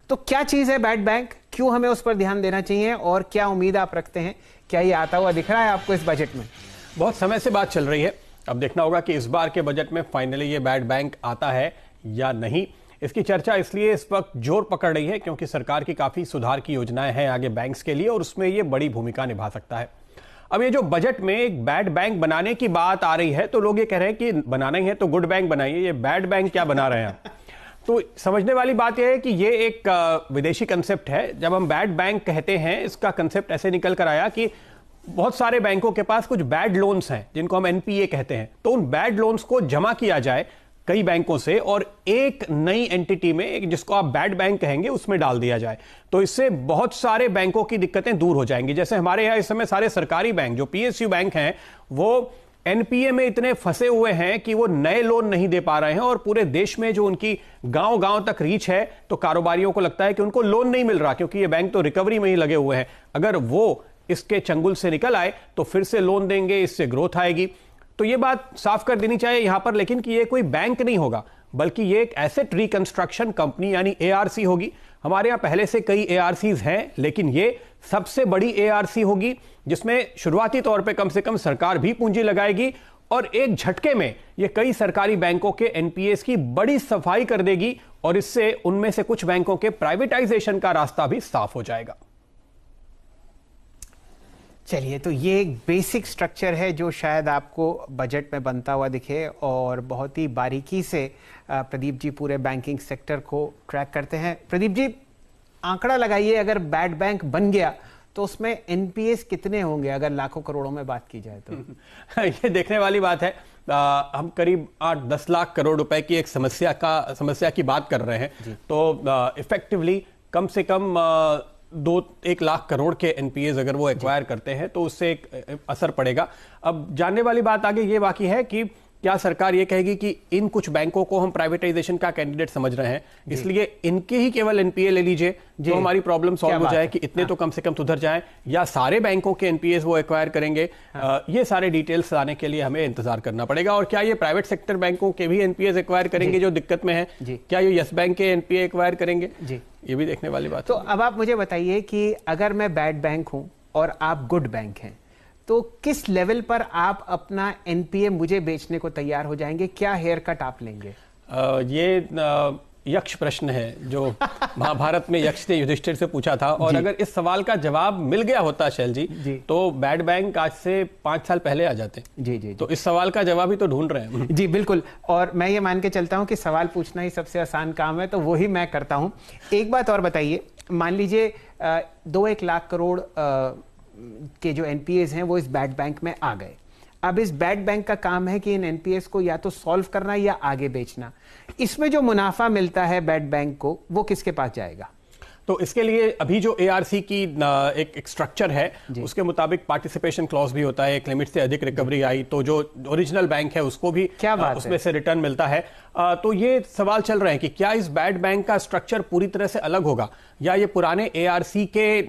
तो क्या चीज है बैड बैंक, क्यों हमें उस पर ध्यान देना चाहिए और क्या उम्मीद आप रखते हैं? क्या ये आता हुआ दिख रहा है आपको इस बजट में? बहुत समय से बात चल रही है, अब देखना होगा कि इस बार के बजट में फाइनली ये बैड बैंक आता है या नहीं। इसकी चर्चा इसलिए इस वक्त जोर पकड़ रही है क्योंकि सरकार की काफी सुधार की योजनाएं हैं आगे बैंक्स के लिए और उसमें ये बड़ी भूमिका निभा सकता है। अब ये जो बजट में एक बैड बैंक बनाने की बात आ रही है तो लोग ये कह रहे हैं कि बनाना ही है तो गुड बैंक बनाइए, ये बैड बैंक क्या बना रहे हैं। तो समझने वाली बात यह है कि ये एक विदेशी कंसेप्ट है। जब हम बैड बैंक कहते हैं, इसका कंसेप्ट ऐसे निकल कर आया कि बहुत सारे बैंकों के पास कुछ बैड लोन्स हैं जिनको हम एनपीए कहते हैं, तो उन बैड लोन्स को जमा किया जाए कई बैंकों से और एक नई एंटिटी में, एक जिसको आप बैड बैंक कहेंगे, उसमें डाल दिया जाए। तो इससे बहुत सारे बैंकों की दिक्कतें दूर हो जाएंगी। जैसे हमारे यहाँ इस समय सारे सरकारी बैंक जो पीएसयू बैंक हैं वो एनपीए में इतने फंसे हुए हैं कि वो नए लोन नहीं दे पा रहे हैं और पूरे देश में जो उनकी गांव-गांव तक रीच है तो कारोबारियों को लगता है कि उनको लोन नहीं मिल रहा क्योंकि ये बैंक तो रिकवरी में ही लगे हुए हैं। अगर वो इसके चंगुल से निकल आए तो फिर से लोन देंगे, इससे ग्रोथ आएगी। तो ये बात साफ कर देनी चाहिए यहां पर लेकिन कि ये कोई बैंक नहीं होगा बल्कि ये एक एसेट रिकंस्ट्रक्शन कंपनी यानी एआरसी होगी। हमारे यहां पहले से कई एआरसीज हैं लेकिन ये सबसे बड़ी एआरसी होगी जिसमें शुरुआती तौर पे कम से कम सरकार भी पूंजी लगाएगी और एक झटके में ये कई सरकारी बैंकों के एनपीएस की बड़ी सफाई कर देगी और इससे उनमें से कुछ बैंकों के प्राइवेटाइजेशन का रास्ता भी साफ हो जाएगा। चलिए, तो ये एक बेसिक स्ट्रक्चर है जो शायद आपको बजट में बनता हुआ दिखे और बहुत ही बारीकी से प्रदीप जी पूरे बैंकिंग सेक्टर को ट्रैक करते हैं। प्रदीप जी, आंकड़ा लगाइए, अगर बैड बैंक बन गया तो उसमें एनपीएस कितने होंगे अगर लाखों करोड़ों में बात की जाए तो? ये देखने वाली बात है। हम करीब 8-10 लाख करोड़ रुपए की एक समस्या की बात कर रहे हैं तो इफेक्टिवली कम से कम 2-1 लाख करोड़ के एनपीएस अगर वो एक्वायर करते हैं तो उससे एक असर पड़ेगा। अब जानने वाली बात आगे ये बाकी है कि क्या सरकार ये कहेगी कि इन कुछ बैंकों को हम प्राइवेटाइजेशन का कैंडिडेट समझ रहे हैं इसलिए इनके ही केवल एनपीए ले लीजिए जो हमारी प्रॉब्लम सॉल्व हो जाए कि इतने तो कम से कम सुधर जाएं, या सारे बैंकों के एनपीएस वो एक्वायर करेंगे? ये सारे डिटेल्स आने के लिए हमें इंतजार करना पड़ेगा। और क्या ये प्राइवेट सेक्टर बैंकों के भी एनपीएस एक्वायर करेंगे जो दिक्कत में है? क्या ये यस बैंक के एनपीए एक्वायर करेंगे? ये भी देखने वाली बात। तो अब आप मुझे बताइए कि अगर मैं बैड बैंक हूं और आप गुड बैंक हैं तो किस लेवल पर आप अपना एनपीए मुझे बेचने को तैयार हो जाएंगे? क्या हेयर कट आप लेंगे? ये यक्ष प्रश्न है जो महाभारत में यक्ष ने युधिष्ठिर से पूछा था और अगर इस सवाल का जवाब मिल गया होता शैल जी तो बैड बैंक आज से 5 साल पहले आ जाते। जी। तो इस सवाल का जवाब ही तो ढूंढ रहे हैं। जी बिल्कुल, और मैं ये मान के चलता हूं कि सवाल पूछना ही सबसे आसान काम है तो वो ही मैं करता हूं। एक बात और बताइए, मान लीजिए 2-1 लाख करोड़ के जो एनपीएस हैं वो इस बैड बैंक में आ गए। अब इस बैड बैंक का काम है कि इन एनपीएस को या तो सॉल्व करना या आगे बेचना। इसमें जो मुनाफा मिलता है बैड बैंक को वो किसके पास जाएगा? तो इसके लिए अभी जो एआरसी की एक स्ट्रक्चर है उसके मुताबिक पार्टिसिपेशन क्लॉज भी होता है। एक लिमिट से अधिक रिकवरी आई तो जो ओरिजिनल बैंक है उसको भी उसमें से रिटर्न मिलता है। तो ये सवाल चल रहे हैं कि क्या इस बैड बैंक का स्ट्रक्चर पूरी तरह से अलग होगा या ये पुराने एआरसी के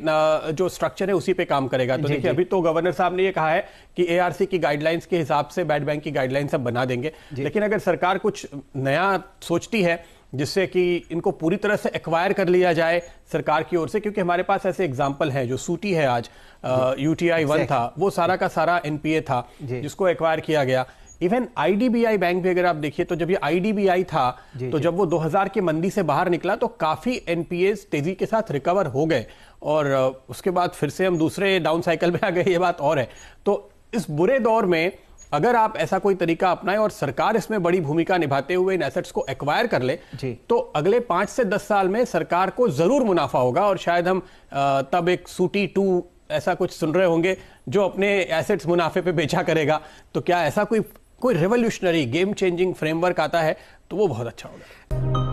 जो स्ट्रक्चर है उसी पे काम करेगा? तो देखिए, अभी तो गवर्नर साहब ने ये कहा है कि एआरसी की गाइडलाइंस के हिसाब से बैड बैंक की गाइडलाइंस अब बना देंगे, लेकिन अगर सरकार कुछ नया सोचती है जिससे कि इनको पूरी तरह से एक्वायर कर लिया जाए सरकार की ओर से, क्योंकि हमारे पास ऐसे एग्जांपल हैं, जो सूटी है आज, यूटीआई 1 था, वो सारा का सारा एनपीए था जिसको एक्वायर किया गया। इवन आईडीबीआई बैंक भी अगर आप देखिए तो जब ये आईडीबीआई था तो जब वो 2000 की मंदी से बाहर निकला तो काफी एनपीएस तेजी के साथ रिकवर हो गए और उसके बाद फिर से हम दूसरे डाउन साइकिल में आ गए, ये बात और है। तो इस बुरे दौर में अगर आप ऐसा कोई तरीका अपनाएं और सरकार इसमें बड़ी भूमिका निभाते हुए इन एसेट्स को एक्वायर कर ले तो अगले 5 से 10 साल में सरकार को जरूर मुनाफा होगा और शायद हम तब एक सूटी 2 ऐसा कुछ सुन रहे होंगे जो अपने एसेट्स मुनाफे पे बेचा करेगा। तो क्या ऐसा कोई रेवोल्यूशनरी गेम चेंजिंग फ्रेमवर्क आता है तो वो बहुत अच्छा होगा।